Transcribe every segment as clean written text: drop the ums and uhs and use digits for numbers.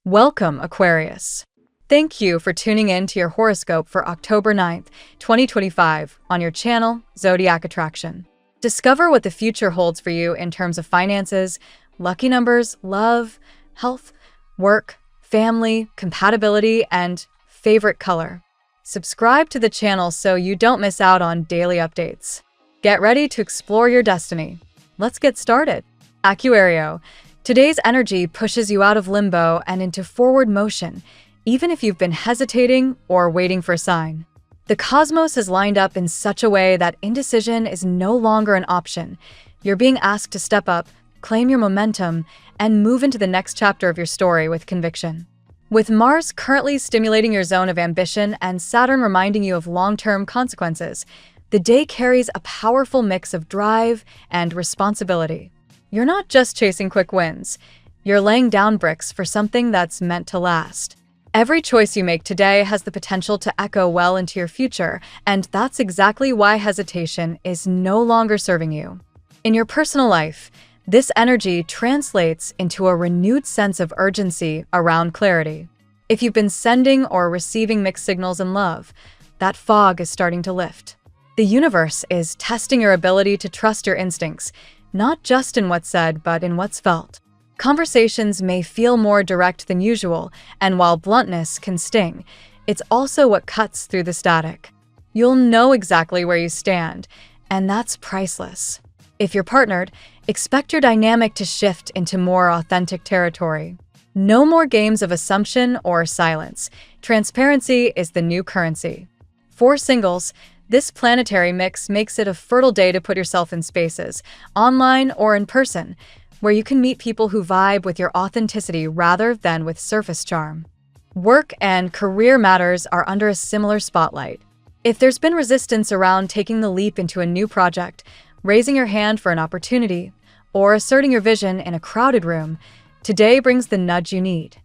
Welcome, Aquarius. Thank you for tuning in to your horoscope for October 9th, 2025 on your channel, Zodiac Attraction. Discover what the future holds for you in terms of finances, lucky numbers, love, health, work, family, compatibility, and favorite color. Subscribe to the channel so you don't miss out on daily updates. Get ready to explore your destiny. Let's get started. Aquario. Today's energy pushes you out of limbo and into forward motion, even if you've been hesitating or waiting for a sign. The cosmos is lined up in such a way that indecision is no longer an option. You're being asked to step up, claim your momentum, and move into the next chapter of your story with conviction. With Mars currently stimulating your zone of ambition and Saturn reminding you of long-term consequences, the day carries a powerful mix of drive and responsibility. You're not just chasing quick wins. You're laying down bricks for something that's meant to last. Every choice you make today has the potential to echo well into your future, and that's exactly why hesitation is no longer serving you. In your personal life, this energy translates into a renewed sense of urgency around clarity. If you've been sending or receiving mixed signals in love, that fog is starting to lift. The universe is testing your ability to trust your instincts, not just in what's said, but in what's felt. Conversations may feel more direct than usual, and while bluntness can sting, it's also what cuts through the static. You'll know exactly where you stand, and that's priceless. If you're partnered, expect your dynamic to shift into more authentic territory. No more games of assumption or silence. Transparency is the new currency. For singles, this planetary mix makes it a fertile day to put yourself in spaces, online or in person, where you can meet people who vibe with your authenticity rather than with surface charm. Work and career matters are under a similar spotlight. If there's been resistance around taking the leap into a new project, raising your hand for an opportunity, or asserting your vision in a crowded room, today brings the nudge you need.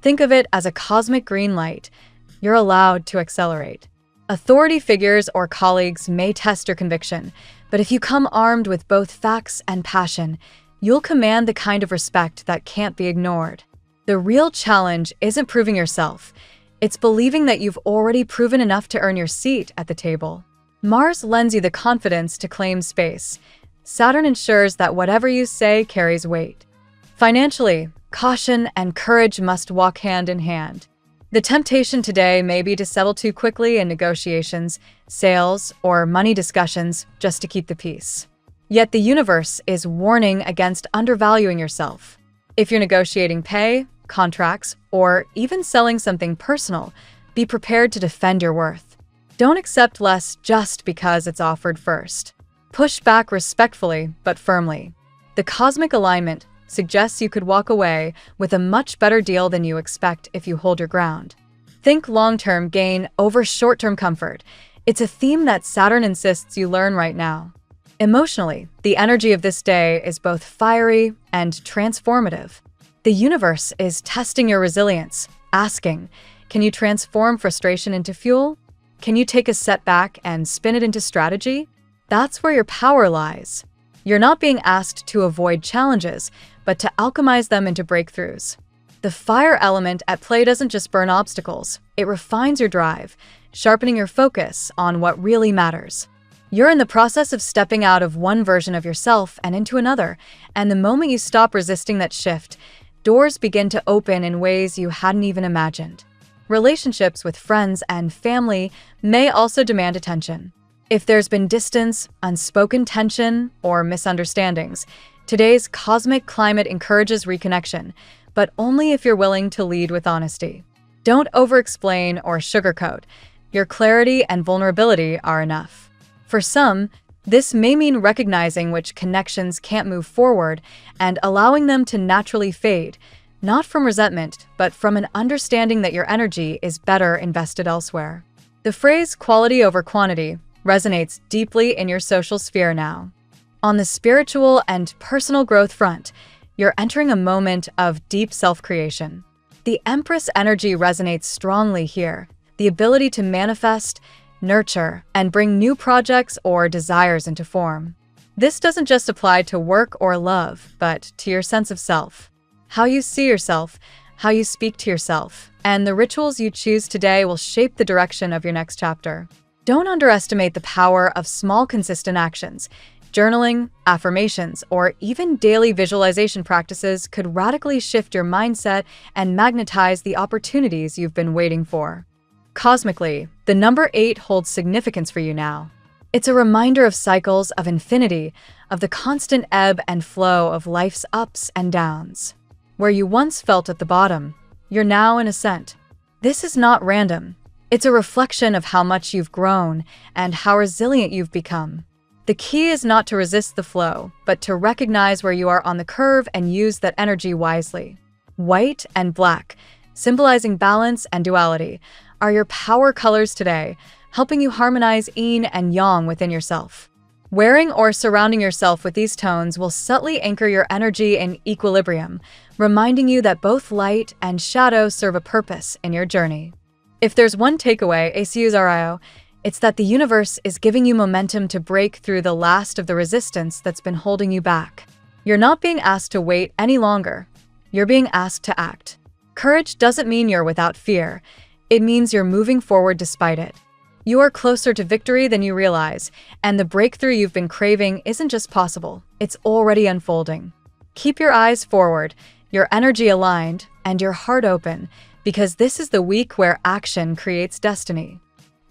Think of it as a cosmic green light. You're allowed to accelerate. Authority figures or colleagues may test your conviction, but if you come armed with both facts and passion, you'll command the kind of respect that can't be ignored. The real challenge isn't proving yourself. It's believing that you've already proven enough to earn your seat at the table. Mars lends you the confidence to claim space. Saturn ensures that whatever you say carries weight. Financially, caution and courage must walk hand in hand. The temptation today may be to settle too quickly in negotiations, sales, or money discussions just to keep the peace. Yet the universe is warning against undervaluing yourself. If you're negotiating pay, contracts, or even selling something personal, be prepared to defend your worth. Don't accept less just because it's offered first. Push back respectfully but firmly. The cosmic alignment suggests you could walk away with a much better deal than you expect if you hold your ground. Think long-term gain over short-term comfort. It's a theme that Saturn insists you learn right now. Emotionally, the energy of this day is both fiery and transformative. The universe is testing your resilience, asking, can you transform frustration into fuel? Can you take a setback and spin it into strategy? That's where your power lies. You're not being asked to avoid challenges, but to alchemize them into breakthroughs. The fire element at play doesn't just burn obstacles, it refines your drive, sharpening your focus on what really matters. You're in the process of stepping out of one version of yourself and into another, and the moment you stop resisting that shift, doors begin to open in ways you hadn't even imagined. Relationships with friends and family may also demand attention. If there's been distance, unspoken tension, or misunderstandings, today's cosmic climate encourages reconnection, but only if you're willing to lead with honesty. Don't over-explain or sugarcoat. Your clarity and vulnerability are enough. For some, this may mean recognizing which connections can't move forward and allowing them to naturally fade, not from resentment, but from an understanding that your energy is better invested elsewhere. The phrase quality over quantity resonates deeply in your social sphere now. On the spiritual and personal growth front, you're entering a moment of deep self-creation. The Empress energy resonates strongly here, the ability to manifest, nurture, and bring new projects or desires into form. This doesn't just apply to work or love, but to your sense of self. How you see yourself, how you speak to yourself, and the rituals you choose today will shape the direction of your next chapter. Don't underestimate the power of small, consistent actions. Journaling, affirmations, or even daily visualization practices could radically shift your mindset and magnetize the opportunities you've been waiting for. Cosmically, the number 8 holds significance for you now. It's a reminder of cycles of infinity, of the constant ebb and flow of life's ups and downs. Where you once felt at the bottom, you're now in ascent. This is not random. It's a reflection of how much you've grown and how resilient you've become. The key is not to resist the flow, but to recognize where you are on the curve and use that energy wisely. White and black, symbolizing balance and duality, are your power colors today, helping you harmonize yin and yang within yourself. Wearing or surrounding yourself with these tones will subtly anchor your energy in equilibrium, reminding you that both light and shadow serve a purpose in your journey. If there's one takeaway, ACUs, it's that the universe is giving you momentum to break through the last of the resistance that's been holding you back. You're not being asked to wait any longer. You're being asked to act. Courage doesn't mean you're without fear. It means you're moving forward despite it. You are closer to victory than you realize, and the breakthrough you've been craving isn't just possible, it's already unfolding. Keep your eyes forward, your energy aligned, and your heart open, because this is the week where action creates destiny.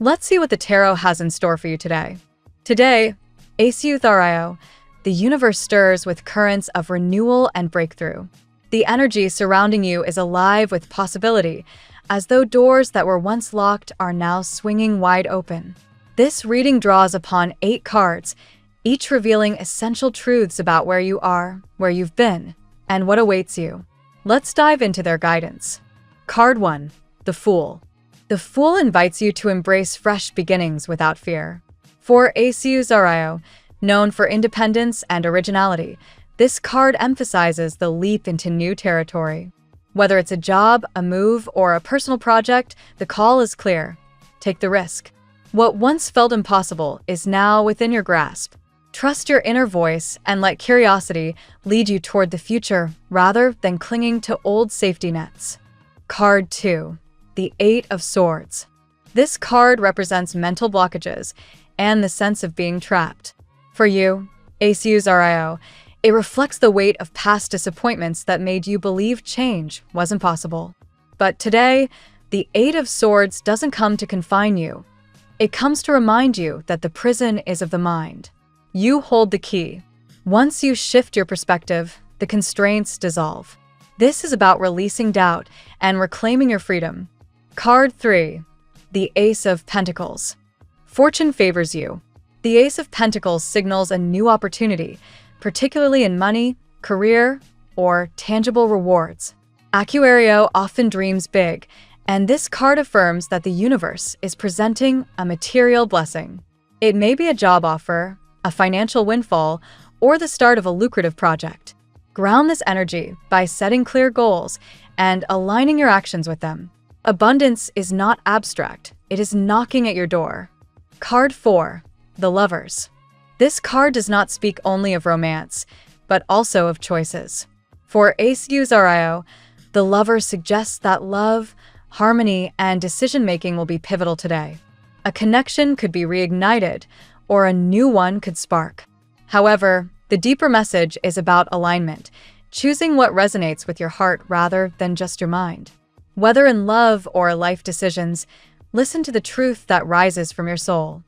Let's see what the tarot has in store for you today. Today, ACUs, the universe stirs with currents of renewal and breakthrough. The energy surrounding you is alive with possibility, as though doors that were once locked are now swinging wide open. This reading draws upon 8 cards, each revealing essential truths about where you are, where you've been, and what awaits you. Let's dive into their guidance. Card 1, the Fool. The Fool invites you to embrace fresh beginnings without fear. For ACUs, known for independence and originality, this card emphasizes the leap into new territory. Whether it's a job, a move, or a personal project, the call is clear. Take the risk. What once felt impossible is now within your grasp. Trust your inner voice and let curiosity lead you toward the future rather than clinging to old safety nets. Card 2, the 8 of Swords. This card represents mental blockages and the sense of being trapped. For you, ACUs, it reflects the weight of past disappointments that made you believe change wasn't possible. But today, the 8 of Swords doesn't come to confine you. It comes to remind you that the prison is of the mind. You hold the key. Once you shift your perspective, the constraints dissolve. This is about releasing doubt and reclaiming your freedom. Card 3, the Ace of Pentacles. Fortune favors you. The Ace of Pentacles signals a new opportunity, particularly in money, career, or tangible rewards. Aquarius often dreams big, and this card affirms that the universe is presenting a material blessing. It may be a job offer, a financial windfall, or the start of a lucrative project. Ground this energy by setting clear goals and aligning your actions with them. Abundance is not abstract, it is knocking at your door. Card 4, the Lovers. This card does not speak only of romance, but also of choices. For ACUs, the Lover suggests that love, harmony, and decision-making will be pivotal today. A connection could be reignited, or a new one could spark. However, the deeper message is about alignment, choosing what resonates with your heart rather than just your mind. Whether in love or life decisions, listen to the truth that rises from your soul.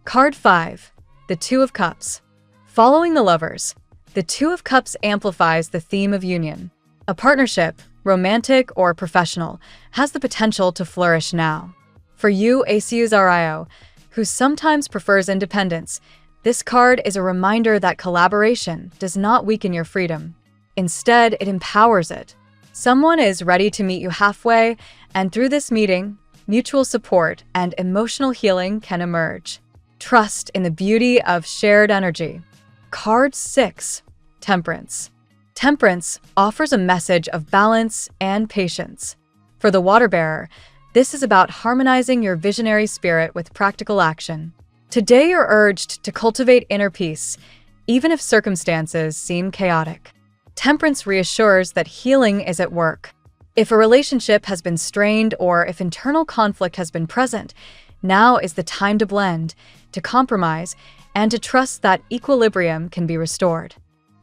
Card 5, the 2 of Cups. Following the Lovers, the 2 of Cups amplifies the theme of union. A partnership, romantic or professional, has the potential to flourish now. For you, ACUs, who sometimes prefers independence, this card is a reminder that collaboration does not weaken your freedom. Instead, it empowers it. Someone is ready to meet you halfway, and through this meeting, mutual support and emotional healing can emerge. Trust in the beauty of shared energy. Card 6, Temperance. Temperance offers a message of balance and patience. For the Water Bearer, this is about harmonizing your visionary spirit with practical action. Today you're urged to cultivate inner peace, even if circumstances seem chaotic. Temperance reassures that healing is at work. If a relationship has been strained or if internal conflict has been present, now is the time to blend, to compromise, and to trust that equilibrium can be restored.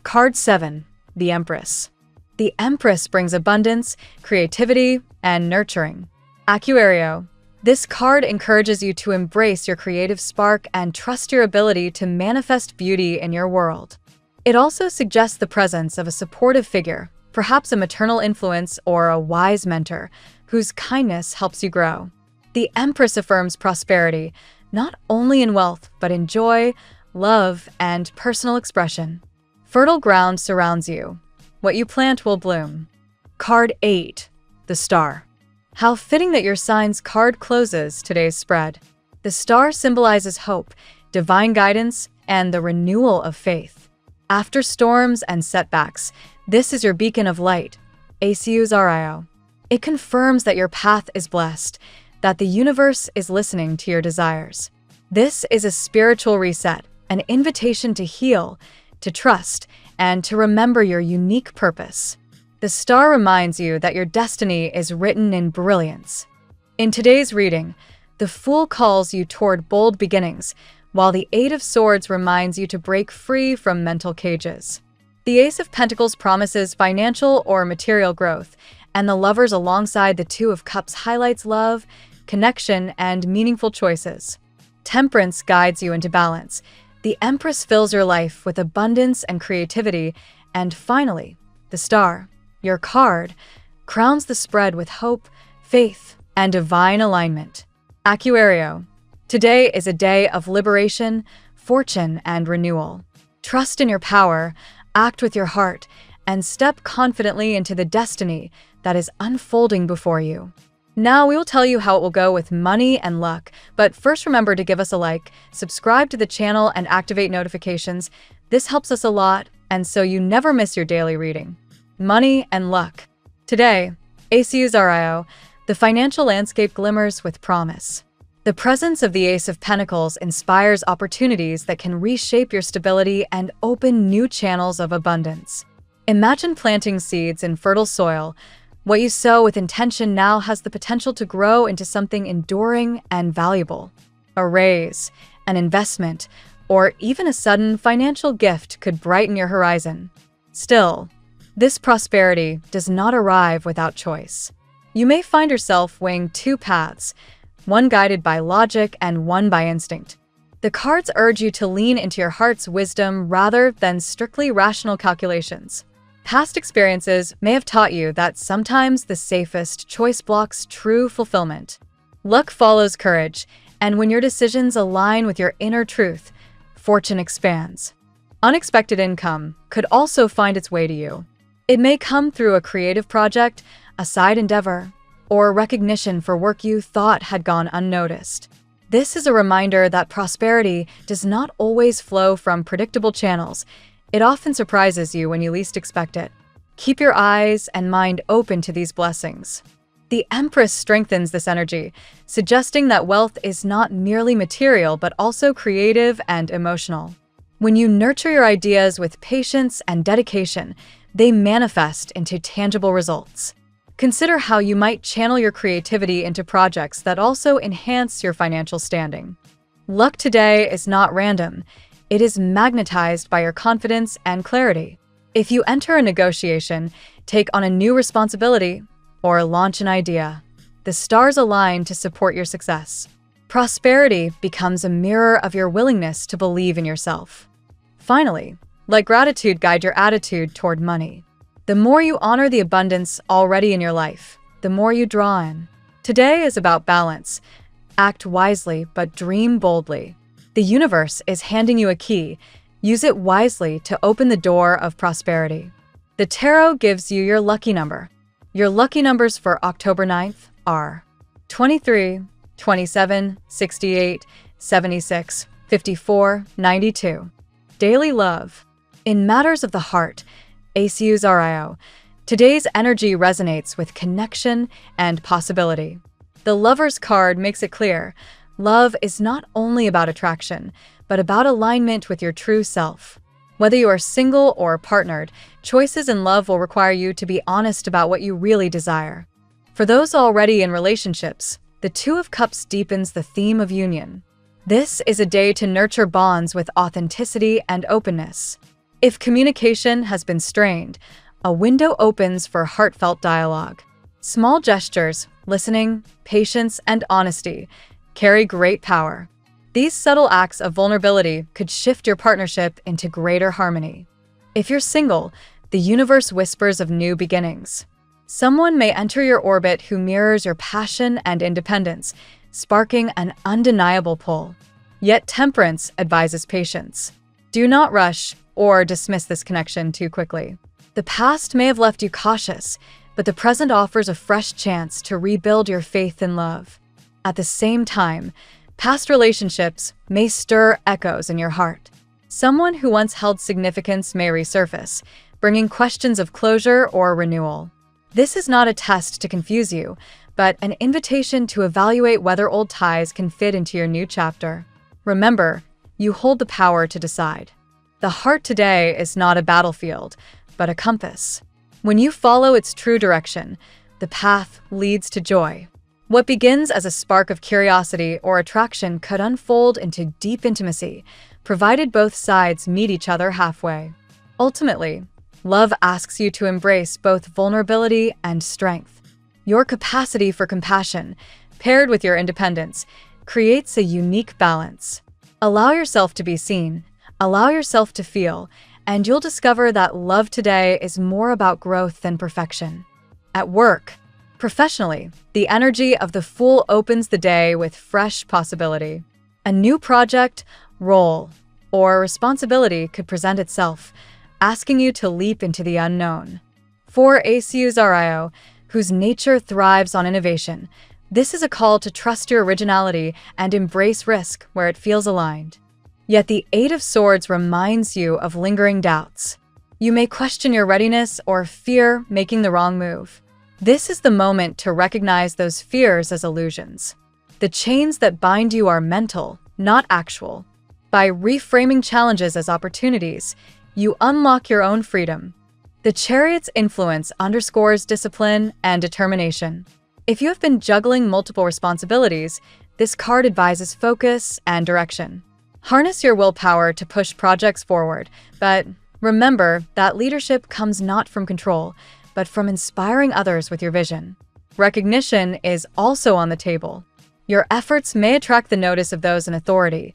Card 7. The Empress. The Empress brings abundance, creativity, and nurturing. Aquario. This card encourages you to embrace your creative spark and trust your ability to manifest beauty in your world. It also suggests the presence of a supportive figure, perhaps a maternal influence or a wise mentor, whose kindness helps you grow. The Empress affirms prosperity, not only in wealth, but in joy, love, and personal expression. Fertile ground surrounds you. What you plant will bloom. Card 8. The Star. How fitting that your sign's card closes today's spread. The star symbolizes hope, divine guidance, and the renewal of faith. After storms and setbacks, this is your beacon of light, Zodiac. It confirms that your path is blessed, that the universe is listening to your desires. This is a spiritual reset, an invitation to heal, to trust, and to remember your unique purpose. The star reminds you that your destiny is written in brilliance. In today's reading, the Fool calls you toward bold beginnings, while the Eight of Swords reminds you to break free from mental cages. The Ace of Pentacles promises financial or material growth, and the Lovers alongside the Two of Cups highlights love, connection, and meaningful choices. Temperance guides you into balance. The Empress fills your life with abundance and creativity, and finally, the Star, your card, crowns the spread with hope, faith, and divine alignment. Aquario. Today is a day of liberation, fortune, and renewal. Trust in your power, act with your heart, and step confidently into the destiny that is unfolding before you. Now we will tell you how it will go with money and luck, but first remember to give us a like, subscribe to the channel, and activate notifications. This helps us a lot, and so you never miss your daily reading. Money and luck. Today, Zodiac, the financial landscape glimmers with promise. The presence of the Ace of Pentacles inspires opportunities that can reshape your stability and open new channels of abundance. Imagine planting seeds in fertile soil. What you sow with intention now has the potential to grow into something enduring and valuable. A raise, an investment, or even a sudden financial gift could brighten your horizon. Still, this prosperity does not arrive without choice. You may find yourself weighing two paths, one guided by logic and one by instinct. The cards urge you to lean into your heart's wisdom rather than strictly rational calculations. Past experiences may have taught you that sometimes the safest choice blocks true fulfillment. Luck follows courage, and when your decisions align with your inner truth, fortune expands. Unexpected income could also find its way to you. It may come through a creative project, a side endeavor, or recognition for work you thought had gone unnoticed. This is a reminder that prosperity does not always flow from predictable channels. It often surprises you when you least expect it. Keep your eyes and mind open to these blessings. The Empress strengthens this energy, suggesting that wealth is not merely material but also creative and emotional. When you nurture your ideas with patience and dedication, they manifest into tangible results. Consider how you might channel your creativity into projects that also enhance your financial standing. Luck today is not random. It is magnetized by your confidence and clarity. If you enter a negotiation, take on a new responsibility, or launch an idea, the stars align to support your success. Prosperity becomes a mirror of your willingness to believe in yourself. Finally, let gratitude guide your attitude toward money. The more you honor the abundance already in your life, the more you draw in. Today is about balance. Act wisely, but dream boldly. The universe is handing you a key. Use it wisely to open the door of prosperity. The tarot gives you your lucky number. Your lucky numbers for October 9th are 23, 27, 68, 76, 54, 92. Daily love. In matters of the heart, Zodiac, today's energy resonates with connection and possibility. The Lover's card makes it clear, love is not only about attraction, but about alignment with your true self. Whether you are single or partnered, choices in love will require you to be honest about what you really desire. For those already in relationships, the Two of Cups deepens the theme of union. This is a day to nurture bonds with authenticity and openness. If communication has been strained, a window opens for heartfelt dialogue. Small gestures, listening, patience, and honesty carry great power. These subtle acts of vulnerability could shift your partnership into greater harmony. If you're single, the universe whispers of new beginnings. Someone may enter your orbit who mirrors your passion and independence, sparking an undeniable pull. Yet Temperance advises patience. Do not rush or dismiss this connection too quickly. The past may have left you cautious, but the present offers a fresh chance to rebuild your faith in love. At the same time, past relationships may stir echoes in your heart. Someone who once held significance may resurface, bringing questions of closure or renewal. This is not a test to confuse you, but an invitation to evaluate whether old ties can fit into your new chapter. Remember, you hold the power to decide. The heart today is not a battlefield, but a compass. When you follow its true direction, the path leads to joy. What begins as a spark of curiosity or attraction could unfold into deep intimacy, provided both sides meet each other halfway. Ultimately, love asks you to embrace both vulnerability and strength. Your capacity for compassion, paired with your independence, creates a unique balance. Allow yourself to be seen, allow yourself to feel, and you'll discover that love today is more about growth than perfection. At work, professionally, the energy of the Fool opens the day with fresh possibility. A new project, role, or responsibility could present itself, asking you to leap into the unknown. For Aquarius, whose nature thrives on innovation, this is a call to trust your originality and embrace risk where it feels aligned. Yet the Eight of Swords reminds you of lingering doubts. You may question your readiness or fear making the wrong move. This is the moment to recognize those fears as illusions. The chains that bind you are mental, not actual. By reframing challenges as opportunities, you unlock your own freedom. The Chariot's influence underscores discipline and determination. If you have been juggling multiple responsibilities, this card advises focus and direction. Harness your willpower to push projects forward, but remember that leadership comes not from control, but from inspiring others with your vision. Recognition is also on the table. Your efforts may attract the notice of those in authority,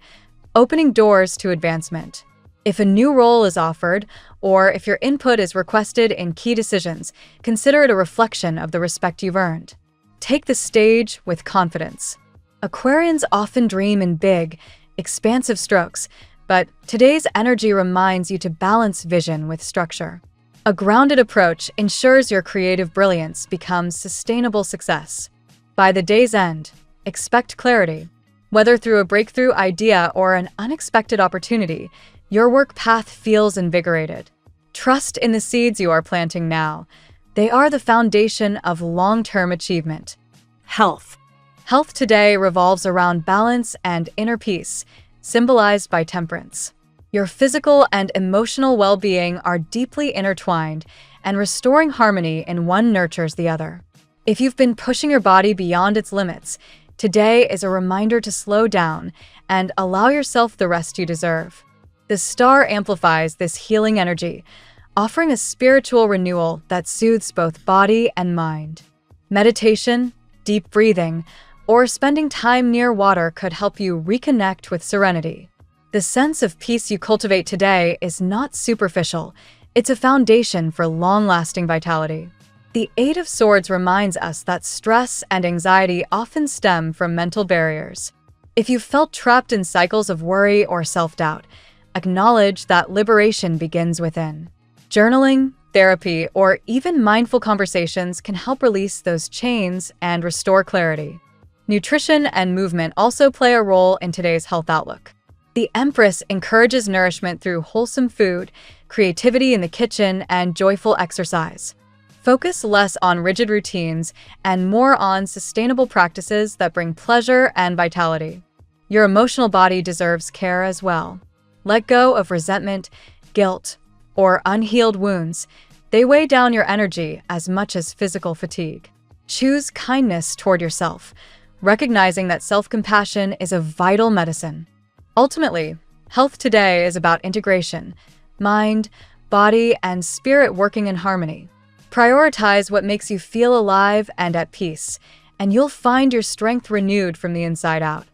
opening doors to advancement. If a new role is offered, or if your input is requested in key decisions, consider it a reflection of the respect you've earned. Take the stage with confidence. Aquarians often dream in big, expansive strokes, but today's energy reminds you to balance vision with structure. A grounded approach ensures your creative brilliance becomes sustainable success. By the day's end, expect clarity. Whether through a breakthrough idea or an unexpected opportunity, your work path feels invigorated. Trust in the seeds you are planting now. They are the foundation of long-term achievement. Health. Health today revolves around balance and inner peace, symbolized by Temperance. Your physical and emotional well-being are deeply intertwined, and restoring harmony in one nurtures the other. If you've been pushing your body beyond its limits, today is a reminder to slow down and allow yourself the rest you deserve. The star amplifies this healing energy, offering a spiritual renewal that soothes both body and mind. Meditation, deep breathing, or spending time near water could help you reconnect with serenity. The sense of peace you cultivate today is not superficial, it's a foundation for long-lasting vitality. The Eight of Swords reminds us that stress and anxiety often stem from mental barriers. If you felt trapped in cycles of worry or self-doubt, acknowledge that liberation begins within. Journaling, therapy, or even mindful conversations can help release those chains and restore clarity. Nutrition and movement also play a role in today's health outlook. The Empress encourages nourishment through wholesome food, creativity in the kitchen, and joyful exercise. Focus less on rigid routines and more on sustainable practices that bring pleasure and vitality. Your emotional body deserves care as well. Let go of resentment, guilt, or unhealed wounds, they weigh down your energy as much as physical fatigue. Choose kindness toward yourself, recognizing that self-compassion is a vital medicine. Ultimately, health today is about integration, mind, body, and spirit working in harmony. Prioritize what makes you feel alive and at peace, and you'll find your strength renewed from the inside out.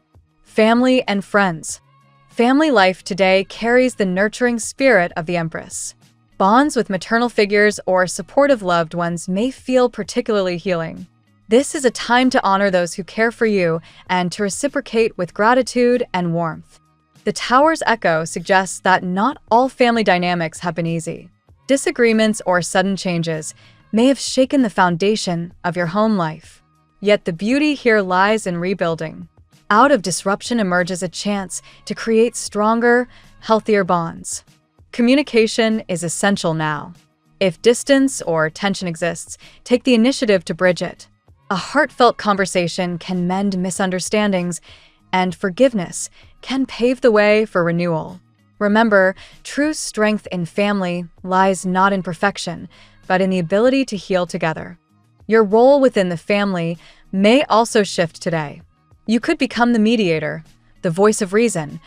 Family and friends. Family life today carries the nurturing spirit of the Empress. Bonds with maternal figures or supportive loved ones may feel particularly healing. This is a time to honor those who care for you and to reciprocate with gratitude and warmth. The Tower's echo suggests that not all family dynamics have been easy. Disagreements or sudden changes may have shaken the foundation of your home life. Yet the beauty here lies in rebuilding. Out of disruption emerges a chance to create stronger, healthier bonds. Communication is essential now. If distance or tension exists, take the initiative to bridge it. A heartfelt conversation can mend misunderstandings, and forgiveness can pave the way for renewal. Remember, true strength in family lies not in perfection, but in the ability to heal together. Your role within the family may also shift today. You could become the mediator, the voice of reason,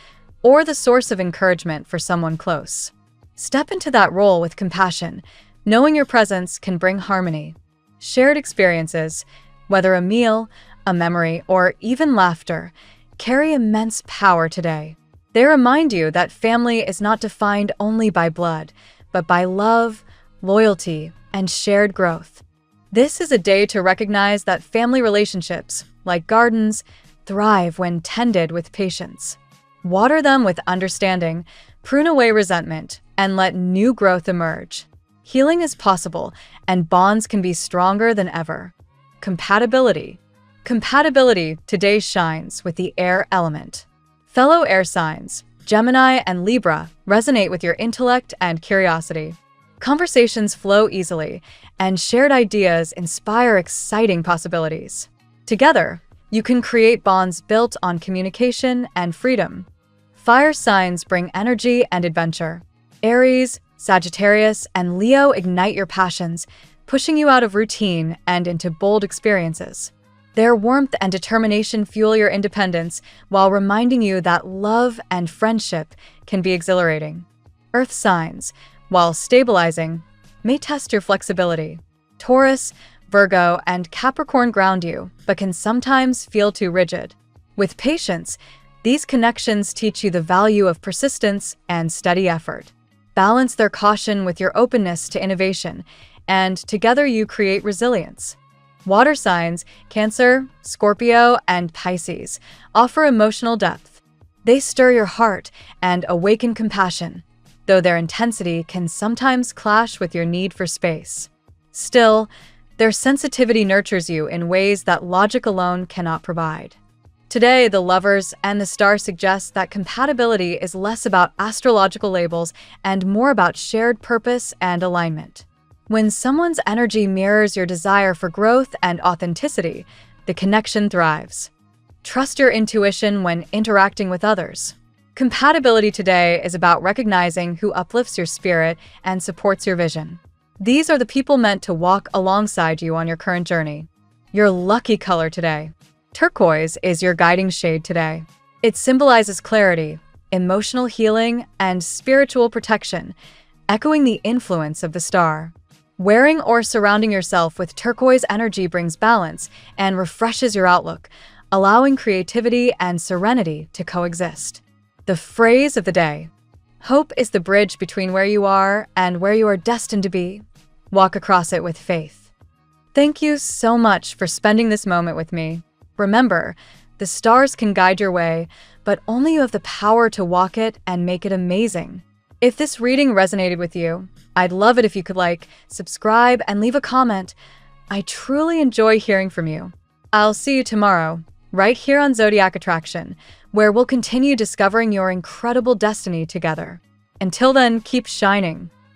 or the source of encouragement for someone close. Step into that role with compassion, knowing your presence can bring harmony. Shared experiences, whether a meal, a memory, or even laughter, carry immense power today. They remind you that family is not defined only by blood, but by love, loyalty, and shared growth. This is a day to recognize that family relationships, like gardens, thrive when tended with patience. Water them with understanding, prune away resentment, and let new growth emerge. Healing is possible, and bonds can be stronger than ever. Compatibility. Compatibility today shines with the air element. Fellow air signs, Gemini and Libra, resonate with your intellect and curiosity. Conversations flow easily, and shared ideas inspire exciting possibilities. Together, you can create bonds built on communication and freedom. Fire signs bring energy and adventure. Aries, Sagittarius, and Leo ignite your passions, pushing you out of routine and into bold experiences. Their warmth and determination fuel your independence while reminding you that love and friendship can be exhilarating. Earth signs, while stabilizing, may test your flexibility. Taurus, Virgo, and Capricorn ground you, but can sometimes feel too rigid. With patience, these connections teach you the value of persistence and steady effort. Balance their caution with your openness to innovation, and together you create resilience. Water signs, Cancer, Scorpio, and Pisces, offer emotional depth. They stir your heart and awaken compassion, though their intensity can sometimes clash with your need for space. Still, their sensitivity nurtures you in ways that logic alone cannot provide. Today, the Lovers and the Star suggest that compatibility is less about astrological labels and more about shared purpose and alignment. When someone's energy mirrors your desire for growth and authenticity, the connection thrives. Trust your intuition when interacting with others. Compatibility today is about recognizing who uplifts your spirit and supports your vision. These are the people meant to walk alongside you on your current journey. Your lucky color today. Turquoise is your guiding shade today. It symbolizes clarity, emotional healing, and spiritual protection, echoing the influence of the star. Wearing or surrounding yourself with turquoise energy brings balance and refreshes your outlook, allowing creativity and serenity to coexist. The phrase of the day. Hope is the bridge between where you are and where you are destined to be. Walk across it with faith. Thank you so much for spending this moment with me. Remember, the stars can guide your way, but only you have the power to walk it and make it amazing. If this reading resonated with you, I'd love it if you could like, subscribe, and leave a comment. I truly enjoy hearing from you. I'll see you tomorrow, right here on Zodiac Attraction, where we'll continue discovering your incredible destiny together. Until then, keep shining.